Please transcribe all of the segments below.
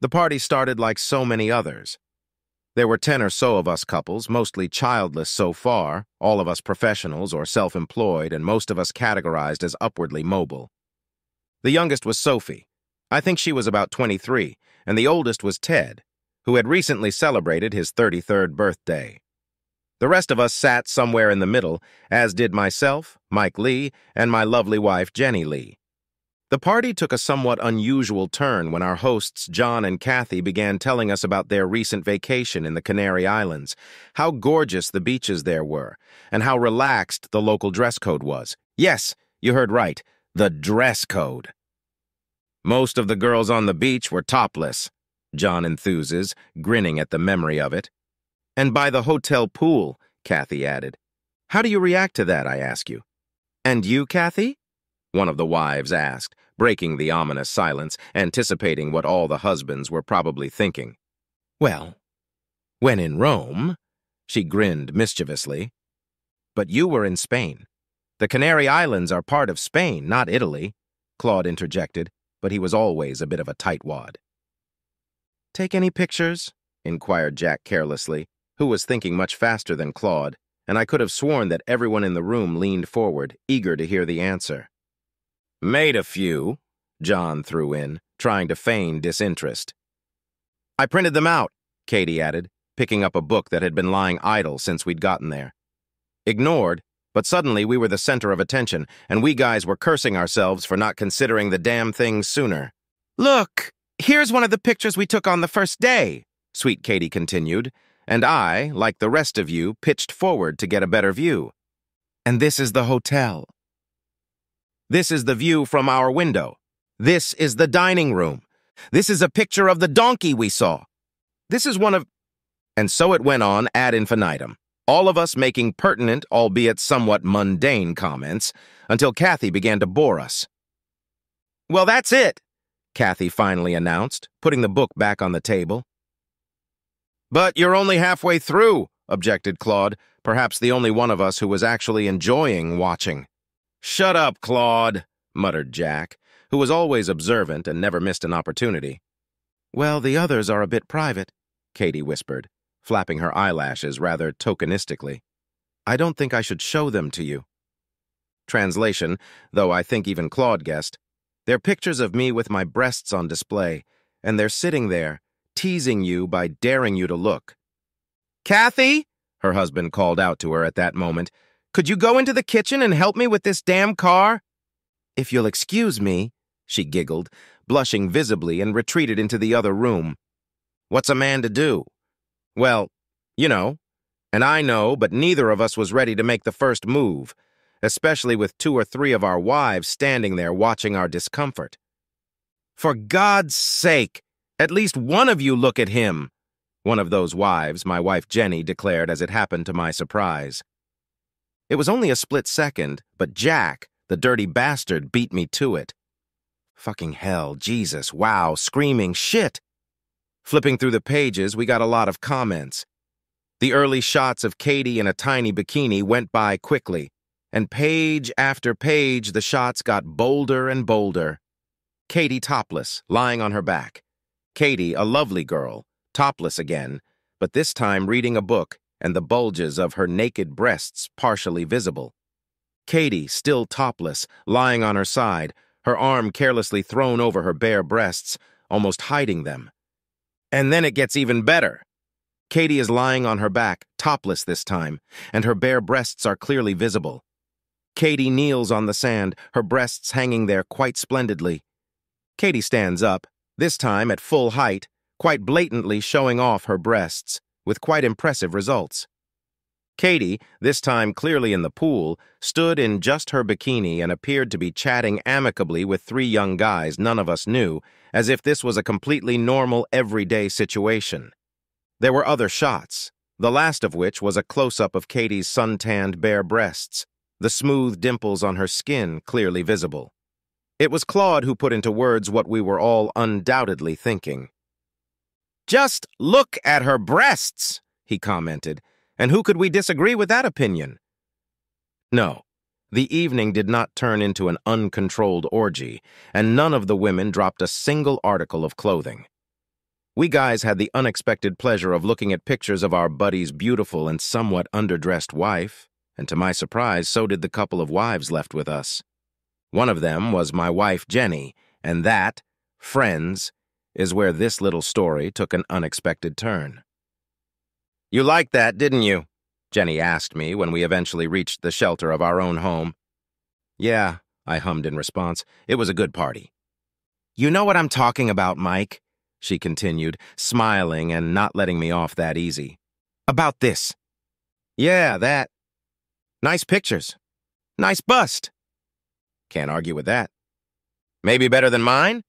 The party started like so many others. There were 10 or so of us couples, mostly childless so far, all of us professionals or self-employed, and most of us categorized as upwardly mobile. The youngest was Sophie. I think she was about 23, and the oldest was Ted, who had recently celebrated his 33rd birthday. The rest of us sat somewhere in the middle, as did myself, Mike Lee, and my lovely wife, Jenny Lee. The party took a somewhat unusual turn when our hosts, John and Kathy, began telling us about their recent vacation in the Canary Islands, how gorgeous the beaches there were, and how relaxed the local dress code was. Yes, you heard right, the dress code. Most of the girls on the beach were topless, John enthuses, grinning at the memory of it. And by the hotel pool, Kathy added. How do you react to that, I ask you? And you, Kathy? One of the wives asked, breaking the ominous silence, anticipating what all the husbands were probably thinking. Well, when in Rome, she grinned mischievously. But you were in Spain. The Canary Islands are part of Spain, not Italy, Claude interjected, but he was always a bit of a tightwad. Take any pictures? Inquired Jack carelessly, who was thinking much faster than Claude, and I could have sworn that everyone in the room leaned forward, eager to hear the answer. Made a few, John threw in, trying to feign disinterest. I printed them out, Katie added, picking up a book that had been lying idle since we'd gotten there. Ignored, but suddenly we were the center of attention, and we guys were cursing ourselves for not considering the damn thing sooner. Look, here's one of the pictures we took on the first day, Sweet Katie continued, and I, like the rest of you, pitched forward to get a better view. And this is the hotel. This is the view from our window. This is the dining room. This is a picture of the donkey we saw. This is one of... And so it went on ad infinitum, all of us making pertinent, albeit somewhat mundane comments, until Kathy began to bore us. Well, that's it, Kathy finally announced, putting the book back on the table. But you're only halfway through, objected Claude, perhaps the only one of us who was actually enjoying watching. Shut up, Claude, muttered Jack, who was always observant and never missed an opportunity. Well, the others are a bit private, Katie whispered, flapping her eyelashes rather tokenistically. I don't think I should show them to you. Translation, though I think even Claude guessed. They're pictures of me with my breasts on display, and they're sitting there, teasing you by daring you to look. Kathy, her husband called out to her at that moment, could you go into the kitchen and help me with this damn car? If you'll excuse me, she giggled, blushing visibly, and retreated into the other room. What's a man to do? Well, you know. And I know, but neither of us was ready to make the first move, especially with 2 or 3 of our wives standing there watching our discomfort. For God's sake, at least one of you look at him, one of those wives, my wife Jenny, declared as it happened to my surprise. It was only a split second, but Jack, the dirty bastard, beat me to it. Fucking hell, Jesus, wow, screaming shit. Flipping through the pages, we got a lot of comments. The early shots of Katie in a tiny bikini went by quickly, and page after page the shots got bolder and bolder. Katie topless, lying on her back. Katie, a lovely girl, topless again, but this time reading a book, and the bulges of her naked breasts partially visible. Katie, still topless, lying on her side, her arm carelessly thrown over her bare breasts, almost hiding them. And then it gets even better. Katie is lying on her back, topless this time, and her bare breasts are clearly visible. Katie kneels on the sand, her breasts hanging there quite splendidly. Katie stands up, this time at full height, quite blatantly showing off her breasts, with quite impressive results. Katie, this time clearly in the pool, stood in just her bikini and appeared to be chatting amicably with 3 young guys none of us knew, as if this was a completely normal, everyday situation. There were other shots, the last of which was a close-up of Katie's suntanned bare breasts, the smooth dimples on her skin clearly visible. It was Claude who put into words what we were all undoubtedly thinking. Just look at her breasts, he commented, and who could we disagree with that opinion? No, the evening did not turn into an uncontrolled orgy, and none of the women dropped a single article of clothing. We guys had the unexpected pleasure of looking at pictures of our buddy's beautiful and somewhat underdressed wife, and to my surprise, so did the couple of wives left with us. One of them was my wife, Jenny, and that, friends, is where this little story took an unexpected turn. "You liked that, didn't you?" Jenny asked me when we eventually reached the shelter of our own home. "Yeah," I hummed in response. "It was a good party." "You know what I'm talking about, Mike," she continued, smiling and not letting me off that easy. "About this." "Yeah, that. Nice pictures. Nice bust." "Can't argue with that." "Maybe better than mine?"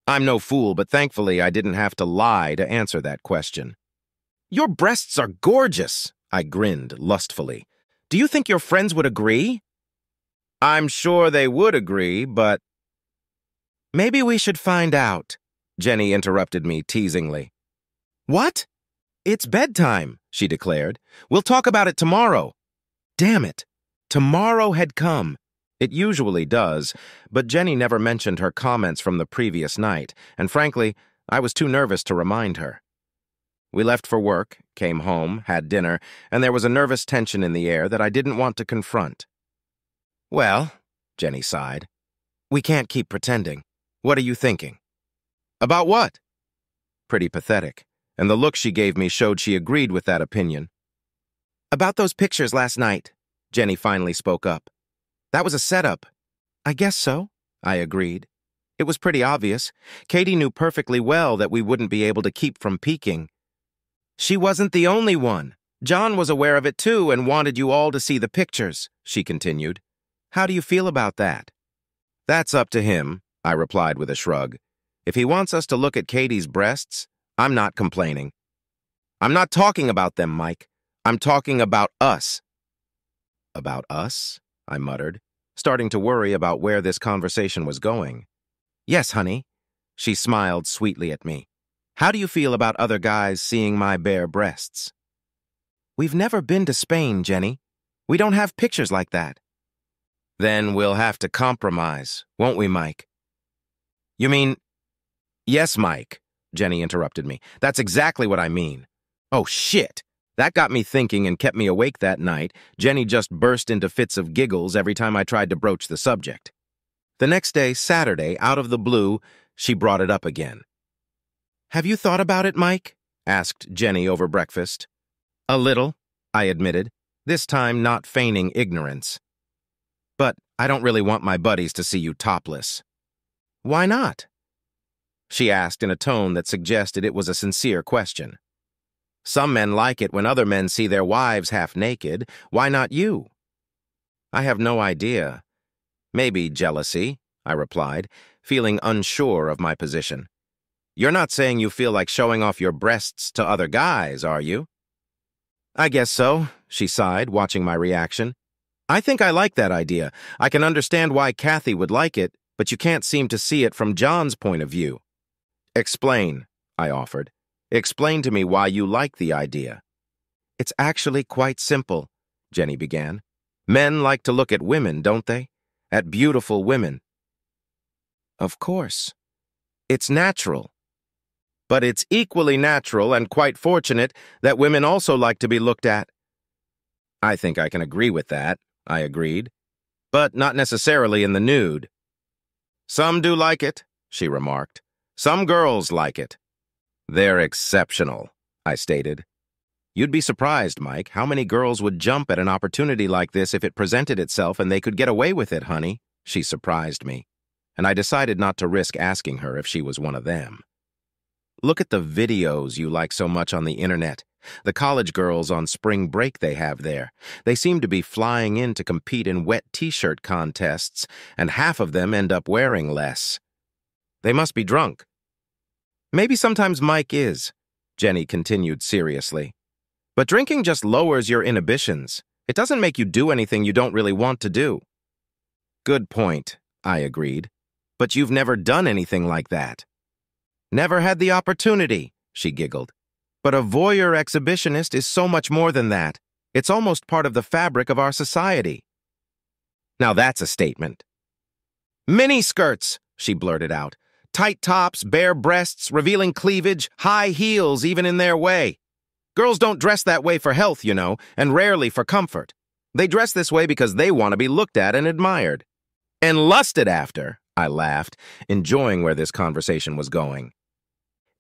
I'm no fool, but thankfully I didn't have to lie to answer that question. "Your breasts are gorgeous," I grinned lustfully. "Do you think your friends would agree?" "I'm sure they would agree, but—" "Maybe we should find out," Jenny interrupted me teasingly. "What? It's bedtime," she declared. "We'll talk about it tomorrow." Damn it. Tomorrow had come. It usually does, but Jenny never mentioned her comments from the previous night, and frankly, I was too nervous to remind her. We left for work, came home, had dinner, and there was a nervous tension in the air that I didn't want to confront. "Well," Jenny sighed, "we can't keep pretending. What are you thinking?" "About what?" Pretty pathetic, and the look she gave me showed she agreed with that opinion. "About those pictures last night," Jenny finally spoke up. "That was a setup." "I guess so," I agreed. It was pretty obvious. Katie knew perfectly well that we wouldn't be able to keep from peeking. "She wasn't the only one. John was aware of it too and wanted you all to see the pictures," she continued. "How do you feel about that?" "That's up to him," I replied with a shrug. "If he wants us to look at Katie's breasts, I'm not complaining." "I'm not talking about them, Mike. I'm talking about us." "About us?" I muttered, starting to worry about where this conversation was going. "Yes, honey." She smiled sweetly at me. "How do you feel about other guys seeing my bare breasts?" "We've never been to Spain, Jenny. We don't have pictures like that." "Then we'll have to compromise, won't we, Mike?" "You mean—" "Yes, Mike," Jenny interrupted me. "That's exactly what I mean." Oh, shit! That got me thinking and kept me awake that night. Jenny just burst into fits of giggles every time I tried to broach the subject. The next day, Saturday, out of the blue, she brought it up again. "Have you thought about it, Mike?" asked Jenny over breakfast. "A little," I admitted, this time not feigning ignorance. "But I don't really want my buddies to see you topless." "Why not?" she asked in a tone that suggested it was a sincere question. "Some men like it when other men see their wives half naked. Why not you?" "I have no idea. Maybe jealousy," I replied, feeling unsure of my position. "You're not saying you feel like showing off your breasts to other guys, are you?" "I guess so," she sighed, watching my reaction. "I think I like that idea. I can understand why Kathy would like it, but you can't seem to see it from John's point of view." "Explain," I offered. "Explain to me why you like the idea." "It's actually quite simple," Jenny began. "Men like to look at women, don't they? At beautiful women." "Of course. It's natural." "But it's equally natural and quite fortunate that women also like to be looked at." "I think I can agree with that," I agreed. "But not necessarily in the nude." "Some do like it," she remarked. "Some girls like it." "They're exceptional," I stated. "You'd be surprised, Mike, how many girls would jump at an opportunity like this if it presented itself and they could get away with it, honey," she surprised me, and I decided not to risk asking her if she was one of them. "Look at the videos you like so much on the internet. The college girls on spring break they have there. They seem to be flying in to compete in wet t-shirt contests, and half of them end up wearing less. They must be drunk." "Maybe sometimes Mike is," Jenny continued seriously. "But drinking just lowers your inhibitions. It doesn't make you do anything you don't really want to do." "Good point," I agreed. "But you've never done anything like that." "Never had the opportunity," she giggled. "But a voyeur exhibitionist is so much more than that. It's almost part of the fabric of our society." Now that's a statement. "Miniskirts," she blurted out. Tight tops, bare breasts, revealing cleavage, high heels even in their way. Girls don't dress that way for health, you know, and rarely for comfort. They dress this way because they want to be looked at and admired. And lusted after, I laughed, enjoying where this conversation was going.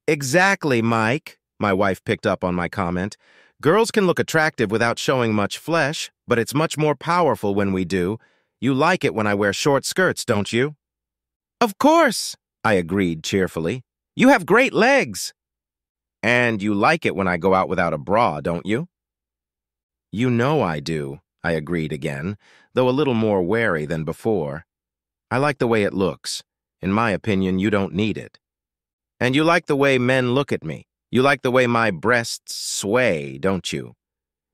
Exactly, Mike, my wife picked up on my comment. Girls can look attractive without showing much flesh, but it's much more powerful when we do. You like it when I wear short skirts, don't you? Of course, I agreed cheerfully. You have great legs. And you like it when I go out without a bra, don't you? You know I do, I agreed again, though a little more wary than before. I like the way it looks. In my opinion, you don't need it. And you like the way men look at me. You like the way my breasts sway, don't you?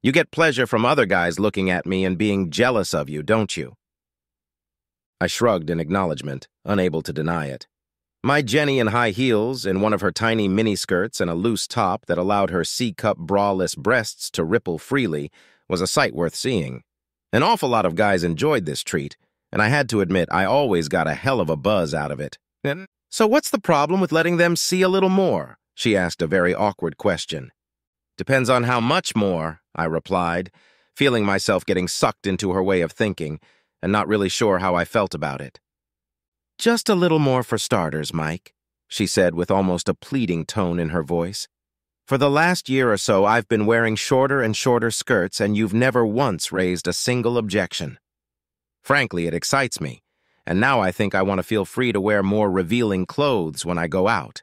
You get pleasure from other guys looking at me and being jealous of you, don't you? I shrugged in acknowledgement, unable to deny it. My Jenny in high heels, in one of her tiny miniskirts and a loose top that allowed her C-cup braless breasts to ripple freely, was a sight worth seeing. An awful lot of guys enjoyed this treat, and I had to admit I always got a hell of a buzz out of it. So what's the problem with letting them see a little more? She asked a very awkward question. Depends on how much more, I replied, feeling myself getting sucked into her way of thinking, and not really sure how I felt about it. Just a little more for starters, Mike, she said with almost a pleading tone in her voice. For the last year or so, I've been wearing shorter and shorter skirts, and you've never once raised a single objection. Frankly, it excites me, and now I think I want to feel free to wear more revealing clothes when I go out.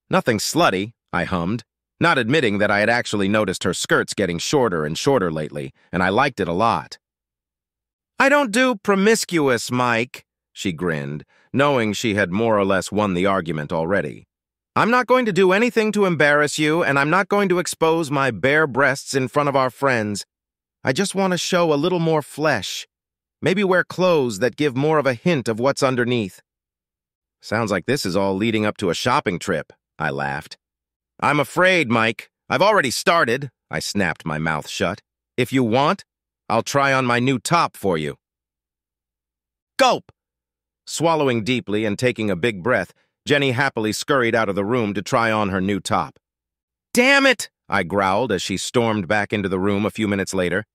Nothing slutty, I hummed, not admitting that I had actually noticed her skirts getting shorter and shorter lately, and I liked it a lot. I don't do promiscuous, Mike, she grinned, knowing she had more or less won the argument already. I'm not going to do anything to embarrass you, and I'm not going to expose my bare breasts in front of our friends. I just want to show a little more flesh. Maybe wear clothes that give more of a hint of what's underneath. Sounds like this is all leading up to a shopping trip, I laughed. I'm afraid, Mike. I've already started, I snapped my mouth shut. If you want, I'll try on my new top for you. Gulp! Swallowing deeply and taking a big breath, Jenny happily scurried out of the room to try on her new top. Damn it! I growled as she stormed back into the room a few minutes later.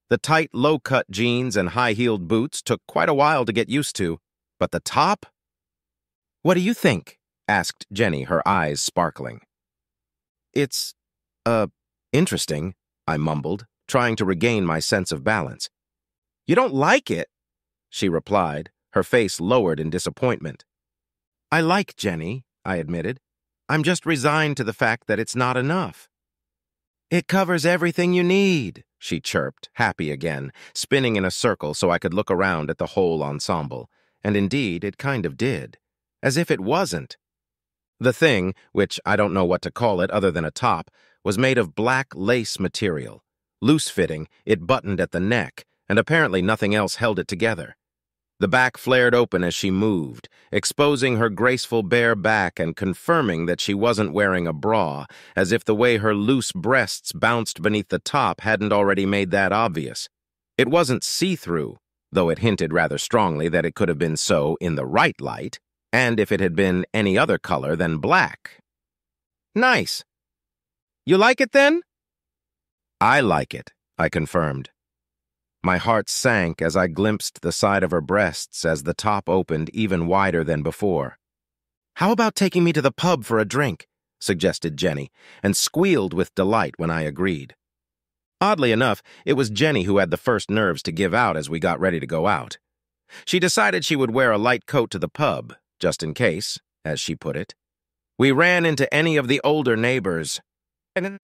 The tight, low-cut jeans and high-heeled boots took quite a while to get used to, but the top? What do you think? Asked Jenny, her eyes sparkling. It's, interesting, I mumbled, trying to regain my sense of balance. You don't like it? She replied, her face lowered in disappointment. I like Jenny, I admitted. I'm just resigned to the fact that it's not enough. It covers everything you need, she chirped, happy again, spinning in a circle so I could look around at the whole ensemble. And indeed, it kind of did. As if it wasn't. The thing, which I don't know what to call it other than a top, was made of black lace material. Loose-fitting, it buttoned at the neck, and apparently nothing else held it together. The back flared open as she moved, exposing her graceful bare back and confirming that she wasn't wearing a bra, as if the way her loose breasts bounced beneath the top hadn't already made that obvious. It wasn't see-through, though it hinted rather strongly that it could have been so in the right light, and if it had been any other color than black. Nice. You like it then? I like it, I confirmed. My heart sank as I glimpsed the side of her breasts as the top opened even wider than before. How about taking me to the pub for a drink? Suggested Jenny, and squealed with delight when I agreed. Oddly enough, it was Jenny who had the first nerves to give out as we got ready to go out. She decided she would wear a light coat to the pub, just in case, as she put it. We ran into any of the older neighbors.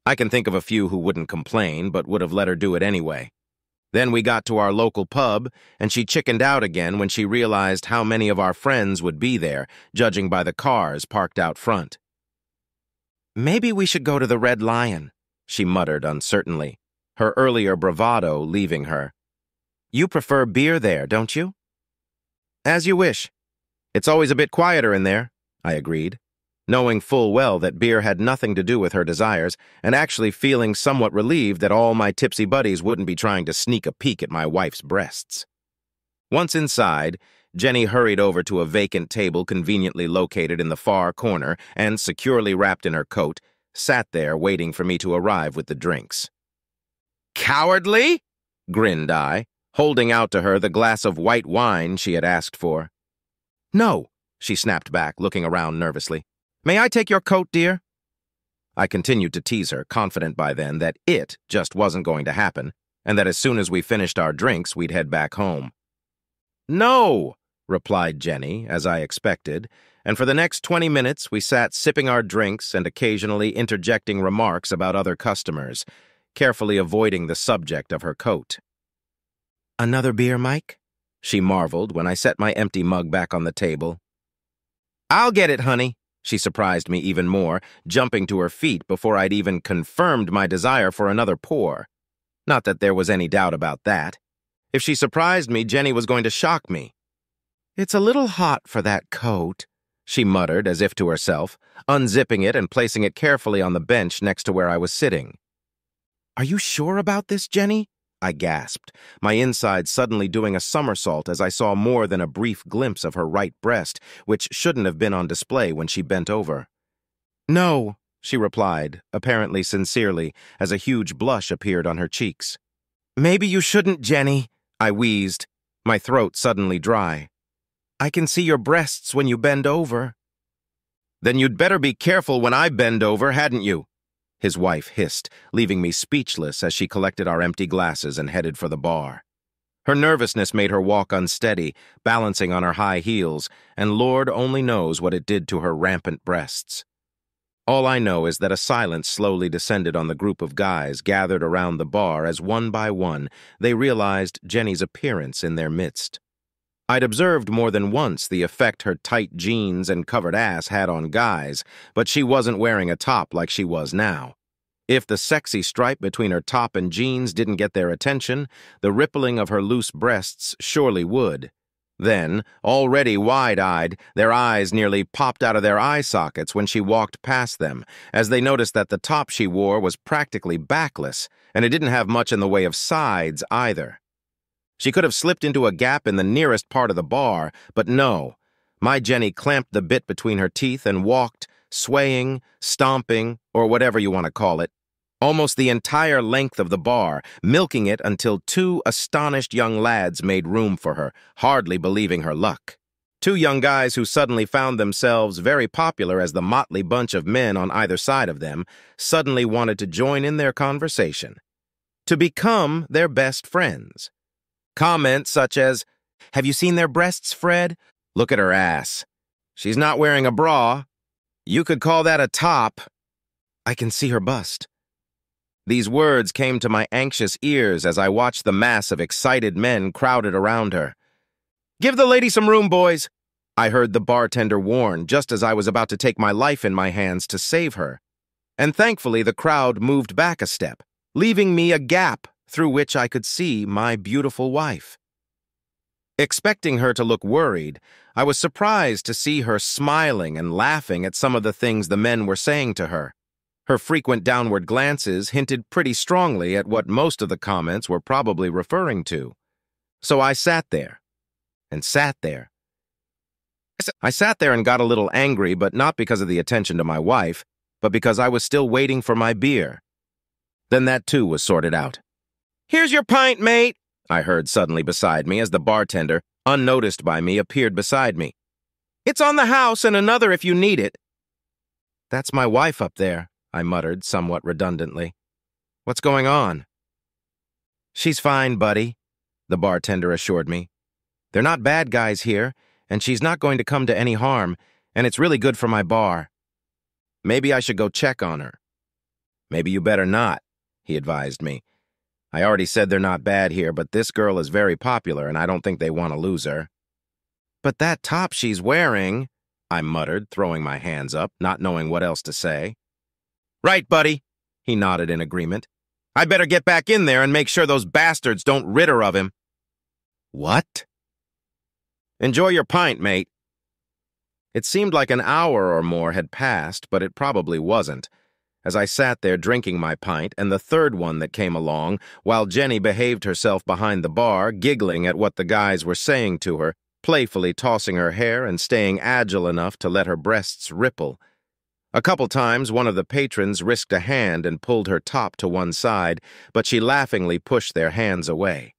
I can think of a few who wouldn't complain, but would have let her do it anyway. Then we got to our local pub, and she chickened out again when she realized how many of our friends would be there, judging by the cars parked out front. Maybe we should go to the Red Lion, she muttered uncertainly, her earlier bravado leaving her. You prefer beer there, don't you? As you wish. It's always a bit quieter in there, I agreed, knowing full well that beer had nothing to do with her desires, and actually feeling somewhat relieved that all my tipsy buddies wouldn't be trying to sneak a peek at my wife's breasts. Once inside, Jenny hurried over to a vacant table conveniently located in the far corner and, securely wrapped in her coat, sat there waiting for me to arrive with the drinks. "Cowardly?" grinned I, holding out to her the glass of white wine she had asked for. "No," she snapped back, looking around nervously. "May I take your coat, dear?" I continued to tease her, confident by then that it just wasn't going to happen, and that as soon as we finished our drinks, we'd head back home. "No," replied Jenny, as I expected, and for the next 20 minutes we sat sipping our drinks and occasionally interjecting remarks about other customers, carefully avoiding the subject of her coat. "Another beer, Mike?" she marveled when I set my empty mug back on the table. "I'll get it, honey." She surprised me even more, jumping to her feet before I'd even confirmed my desire for another pour. Not that there was any doubt about that. If she surprised me, Jenny was going to shock me. "It's a little hot for that coat," she muttered as if to herself, unzipping it and placing it carefully on the bench next to where I was sitting. "Are you sure about this, Jenny?" I gasped, my inside suddenly doing a somersault as I saw more than a brief glimpse of her right breast, which shouldn't have been on display when she bent over. "No," she replied, apparently sincerely, as a huge blush appeared on her cheeks. "Maybe you shouldn't, Jenny," I wheezed, my throat suddenly dry. "I can see your breasts when you bend over." "Then you'd better be careful when I bend over, hadn't you?" his wife hissed, leaving me speechless as she collected our empty glasses and headed for the bar. Her nervousness made her walk unsteady, balancing on her high heels, and Lord only knows what it did to her rampant breasts. All I know is that a silence slowly descended on the group of guys gathered around the bar as one by one they realized Jenny's appearance in their midst. I'd observed more than once the effect her tight jeans and covered ass had on guys, but she wasn't wearing a top like she was now. If the sexy stripe between her top and jeans didn't get their attention, the rippling of her loose breasts surely would. Then, already wide-eyed, their eyes nearly popped out of their eye sockets when she walked past them, as they noticed that the top she wore was practically backless, and it didn't have much in the way of sides either. She could have slipped into a gap in the nearest part of the bar, but no. My Jenny clamped the bit between her teeth and walked, swaying, stomping, or whatever you want to call it, almost the entire length of the bar, milking it until two astonished young lads made room for her, hardly believing her luck. Two young guys who suddenly found themselves very popular as the motley bunch of men on either side of them suddenly wanted to join in their conversation, to become their best friends. Comments such as, "Have you seen their breasts, Fred? Look at her ass. She's not wearing a bra. You could call that a top. I can see her bust." These words came to my anxious ears as I watched the mass of excited men crowded around her. "Give the lady some room, boys," I heard the bartender warn just as I was about to take my life in my hands to save her. And thankfully the crowd moved back a step, leaving me a gap through which I could see my beautiful wife. Expecting her to look worried, I was surprised to see her smiling and laughing at some of the things the men were saying to her. Her frequent downward glances hinted pretty strongly at what most of the comments were probably referring to. So I sat there, and sat there. I sat there and got a little angry, but not because of the attention to my wife, but because I was still waiting for my beer. Then that too was sorted out. "Here's your pint, mate," I heard suddenly beside me as the bartender, unnoticed by me, appeared beside me. "It's on the house and another if you need it." "That's my wife up there," I muttered somewhat redundantly. "What's going on?" "She's fine, buddy," the bartender assured me. "They're not bad guys here, and she's not going to come to any harm, and it's really good for my bar. Maybe I should go check on her." "Maybe you better not," he advised me. "I already said they're not bad here, but this girl is very popular, and I don't think they want to lose her." "But that top she's wearing," I muttered, throwing my hands up, not knowing what else to say. "Right, buddy," he nodded in agreement. "I better get back in there and make sure those bastards don't rid her of him." "What?" "Enjoy your pint, mate." It seemed like an hour or more had passed, but it probably wasn't, as I sat there drinking my pint and the third one that came along, while Jenny behaved herself behind the bar, giggling at what the guys were saying to her, playfully tossing her hair and staying agile enough to let her breasts ripple. A couple times, one of the patrons risked a hand and pulled her top to one side, but she laughingly pushed their hands away.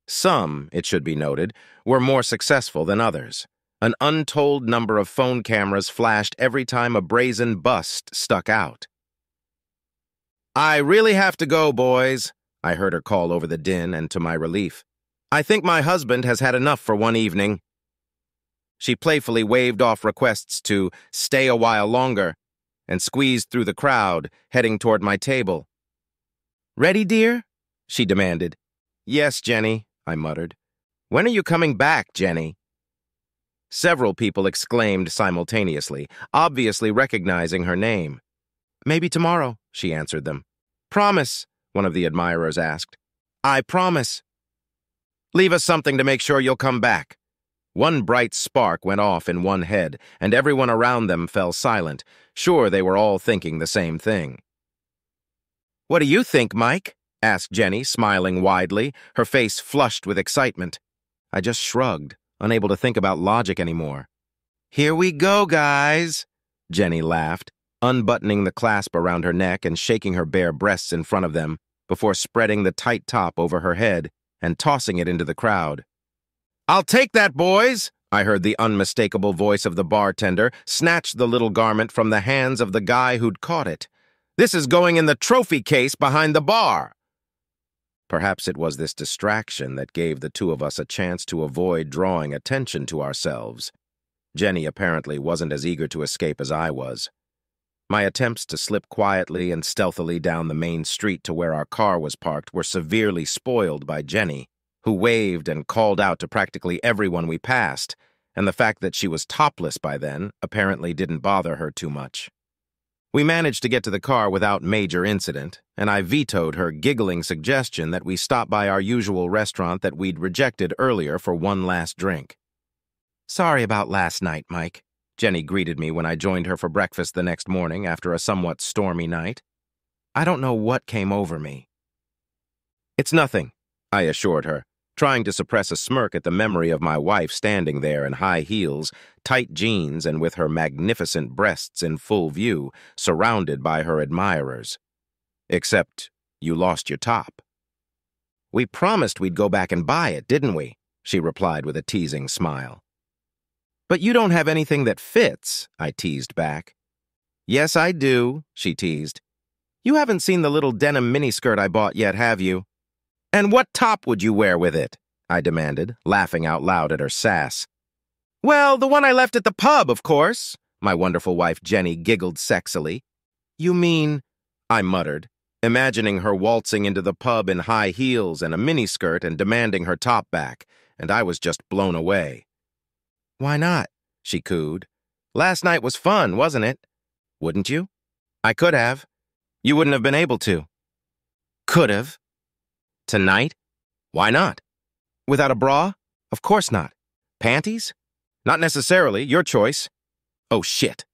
Some, it should be noted, were more successful than others. An untold number of phone cameras flashed every time a brazen bust stuck out. "I really have to go, boys," I heard her call over the din, and to my relief, "I think my husband has had enough for one evening." She playfully waved off requests to stay a while longer and squeezed through the crowd, heading toward my table. "Ready, dear?" she demanded. "Yes, Jenny," I muttered. "When are you coming back, Jenny?" Several people exclaimed simultaneously, obviously recognizing her name. "Maybe tomorrow," she answered them. "Promise," one of the admirers asked. "I promise." "Leave us something to make sure you'll come back." One bright spark went off in one head, and everyone around them fell silent, sure they were all thinking the same thing. "What do you think, Mike?" asked Jenny, smiling widely, her face flushed with excitement. I just shrugged, unable to think about logic anymore. "Here we go, guys," Jenny laughed, unbuttoning the clasp around her neck and shaking her bare breasts in front of them before spreading the tight top over her head and tossing it into the crowd. "I'll take that, boys," I heard the unmistakable voice of the bartender snatch the little garment from the hands of the guy who'd caught it. "This is going in the trophy case behind the bar." Perhaps it was this distraction that gave the two of us a chance to avoid drawing attention to ourselves. Jenny apparently wasn't as eager to escape as I was. My attempts to slip quietly and stealthily down the main street to where our car was parked were severely spoiled by Jenny, who waved and called out to practically everyone we passed, and the fact that she was topless by then apparently didn't bother her too much. We managed to get to the car without major incident, and I vetoed her giggling suggestion that we stop by our usual restaurant that we'd rejected earlier for one last drink. "Sorry about last night, Mike," Jenny greeted me when I joined her for breakfast the next morning after a somewhat stormy night. "I don't know what came over me." "It's nothing," I assured her, trying to suppress a smirk at the memory of my wife standing there in high heels, tight jeans, and with her magnificent breasts in full view, surrounded by her admirers. "Except you lost your top." "We promised we'd go back and buy it, didn't we?" she replied with a teasing smile. "But you don't have anything that fits," I teased back. "Yes, I do," she teased. "You haven't seen the little denim miniskirt I bought yet, have you?" "And what top would you wear with it?" I demanded, laughing out loud at her sass. "Well, the one I left at the pub, of course," my wonderful wife Jenny giggled sexily. "You mean," I muttered, imagining her waltzing into the pub in high heels and a miniskirt and demanding her top back, and I was just blown away. "Why not?" she cooed. "Last night was fun, wasn't it?" "Wouldn't you?" "I could have. You wouldn't have been able to." "Could have." "Tonight?" "Why not?" "Without a bra?" "Of course not." "Panties?" "Not necessarily, your choice." "Oh, shit."